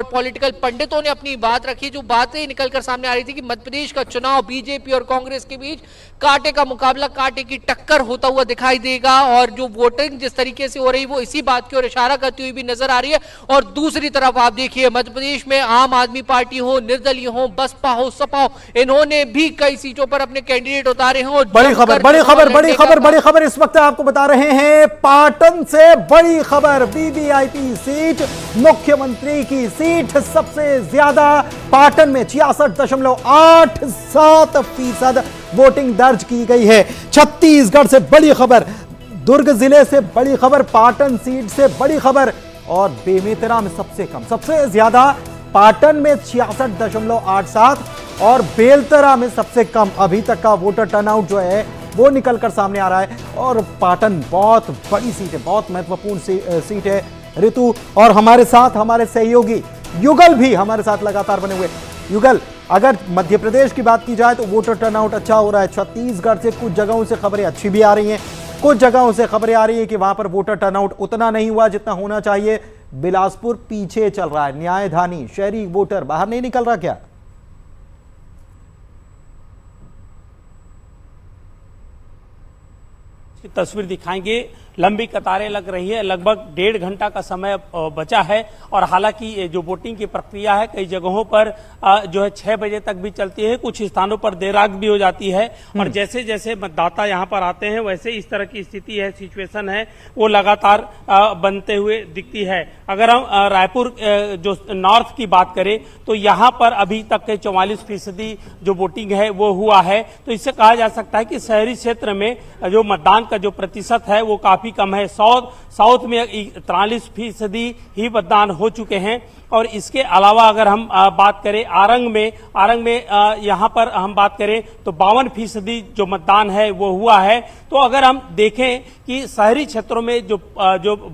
Political पंडितों ने अपनी बात रखी, जो बातें निकलकर सामने आ रही थी कि मध्य प्रदेश का चुनाव बीजेपी और कांग्रेस के बीच कांटे का मुकाबला, कांटे की टक्कर होता हुआ दिखाई देगा। और जो वोटिंग जिस तरीके से हो रही वो इसी बात की ओर इशारा करती हुई भी नजर आ रही है। और दूसरी तरफ आप देखिए मध्य प्रदेश में आम आदमी पार्टी हो, निर्दलीय हो, बसपा हो, सपा हो, इन्होंने भी कई सीटों पर अपने कैंडिडेट उतारे हैं। बड़ी खबर इस वक्त आपको बता रहे हैं, पाटन से बड़ी खबर, वीवीआईपी सीट, मुख्यमंत्री की सीट, सबसे ज्यादा पाटन में 66.87% वोटिंग दर्ज की गई है। छत्तीसगढ़ से बड़ी खबर, दुर्ग जिले से बड़ी खबर, पाटन सीट से बड़ी खबर, और बेमेतरा में सबसे कम, सबसे ज्यादा पाटन में 66.87 और बेलतरा में सबसे कम अभी तक का वोटर टर्नआउट जो है वो निकलकर सामने आ रहा है। और पाटन बहुत बड़ी सीट है, बहुत महत्वपूर्ण सीट है ऋतु। और हमारे साथ हमारे सहयोगी युगल भी हमारे साथ लगातार बने हुए। युगल, अगर मध्य प्रदेश की बात की जाए तो वोटर टर्नआउट अच्छा हो रहा है। छत्तीसगढ़ से कुछ जगहों से खबरें अच्छी भी आ रही हैं, कुछ जगहों से खबरें आ रही हैं कि वहां पर वोटर टर्नआउट उतना नहीं हुआ जितना होना चाहिए। बिलासपुर पीछे चल रहा है, न्यायधानी शहरी वोटर बाहर नहीं निकल रहा क्या? तस्वीर दिखाएंगे। लंबी कतारें लग रही है, लगभग 1.5 घंटा का समय बचा है। और हालांकि जो वोटिंग की प्रक्रिया है कई जगहों पर जो है 6 बजे तक भी चलती है, कुछ स्थानों पर देर रात भी हो जाती है। और जैसे जैसे मतदाता यहां पर आते हैं वैसे इस तरह की स्थिति है, सिचुएशन है, वो लगातार बनते हुए दिखती है। अगर हम रायपुर जो नॉर्थ की बात करें तो यहां पर अभी तक के 44% जो वोटिंग है वो हुआ है। तो इससे कहा जा सकता है कि शहरी क्षेत्र में जो मतदान का जो प्रतिशत है वो काफी कम है। साउथ में 43% ही मतदान हो चुके हैं। और इसके अलावा अगर हम बात करें आरंग में यहां पर हम बात करें तो 52% जो मतदान है वो हुआ है। तो अगर हम देखें कि शहरी क्षेत्रों में जो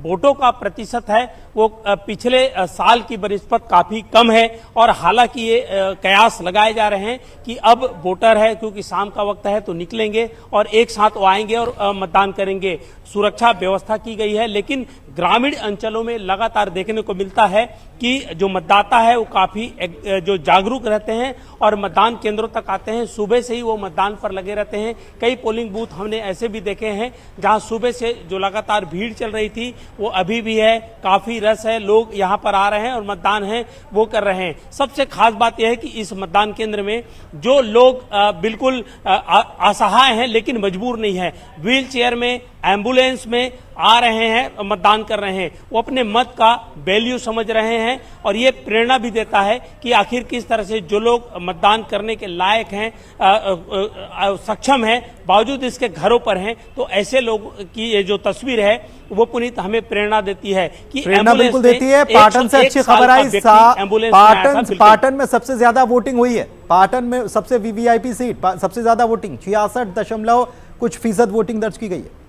वोटों का प्रतिशत है वो पिछले साल की बनिस्बत काफी कम है। और हालांकि ये कयास लगाए जा रहे हैं कि अब वोटर है, क्योंकि शाम का वक्त है तो निकलेंगे और एक साथ वो आएंगे और मतदान करेंगे। सुरक्षा व्यवस्था की गई है, लेकिन ग्रामीण अंचलों में लगातार देखने को मिलता है कि जो मतदाता है वो काफी जो जागरूक रहते हैं और मतदान केंद्रों तक आते हैं। सुबह से ही वो मतदान पर लगे रहते हैं। कई पोलिंग बूथ हमने ऐसे भी देखे हैं जहां सुबह से जो लगातार भीड़ चल रही थी वो अभी भी है, काफी रस है, लोग यहां पर आ रहे हैं और मतदान है वो कर रहे हैं। सबसे खास बात यह है कि इस मतदान केंद्र में जो लोग बिल्कुल असहाय हैं लेकिन मजबूर नहीं है, व्हील चेयर में, एम्बुलेंस में आ रहे हैं, मतदान कर रहे हैं, वो अपने मत का वैल्यू समझ रहे हैं। और ये प्रेरणा भी देता है कि आखिर किस तरह से जो लोग मतदान करने के लायक हैं, सक्षम हैं, बावजूद इसके घरों पर हैं, तो ऐसे लोग की ये जो तस्वीर है वो पुनीत हमें प्रेरणा देती है कि प्रेरणा बिल्कुल देती है। पाटन से अच्छी खबर आई, पाटन में सबसे ज्यादा वोटिंग हुई है। पाटन में सबसे वीवीआईपी सीट, सबसे ज्यादा वोटिंग 66% वोटिंग दर्ज की गई है।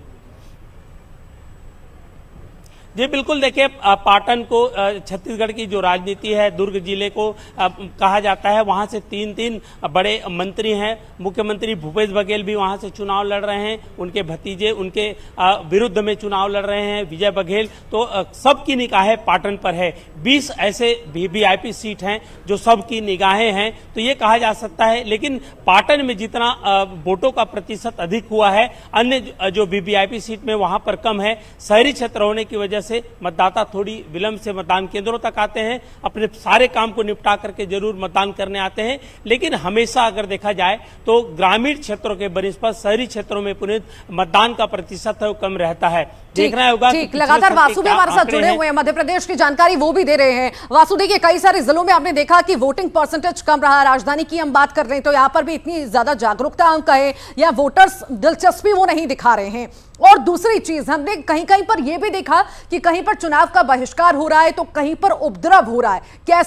जी बिल्कुल, देखिए पाटन को छत्तीसगढ़ की जो राजनीति है, दुर्ग जिले को कहा जाता है, वहां से 3 बड़े मंत्री हैं। मुख्यमंत्री भूपेश बघेल भी वहां से चुनाव लड़ रहे हैं, उनके भतीजे उनके विरुद्ध में चुनाव लड़ रहे हैं, विजय बघेल। तो सबकी निगाहें पाटन पर है। 20 ऐसे वीवीआईपी सीट हैं जो सबकी निगाहें हैं, तो ये कहा जा सकता है। लेकिन पाटन में जितना वोटों का प्रतिशत अधिक हुआ है, अन्य जो वीवीआईपी सीट में वहां पर कम है। शहरी क्षेत्र होने की वजह से मतदाता थोड़ी विलंब से मतदान केंद्रों तक आते हैं, अपने सारे काम को निपटा करके जरूर मतदान करने आते हैं। लेकिन हमेशा अगर देखा जाए तो ग्रामीण क्षेत्रों के बनिस्बत शहरी क्षेत्रों में पुनीत मतदान का प्रतिशत है वो कम रहता है। देखना होगा। लगातार वासु भी हमारे साथ जुड़े हुए हैं, मध्य प्रदेश की जानकारी वो भी दे रहे हैं। वासु, देखिए कई सारे जिलों में आपने देखा कि वोटिंग परसेंटेज कम रहा। राजधानी की हम बात कर रहे हैं तो यहाँ पर भी इतनी ज्यादा जागरूकता हम कहें या वोटर्स दिलचस्पी वो नहीं दिखा रहे हैं। और दूसरी चीज हमने कहीं कहीं पर यह भी देखा कि कहीं पर चुनाव का बहिष्कार हो रहा है तो कहीं पर उपद्रव हो रहा है। कैसे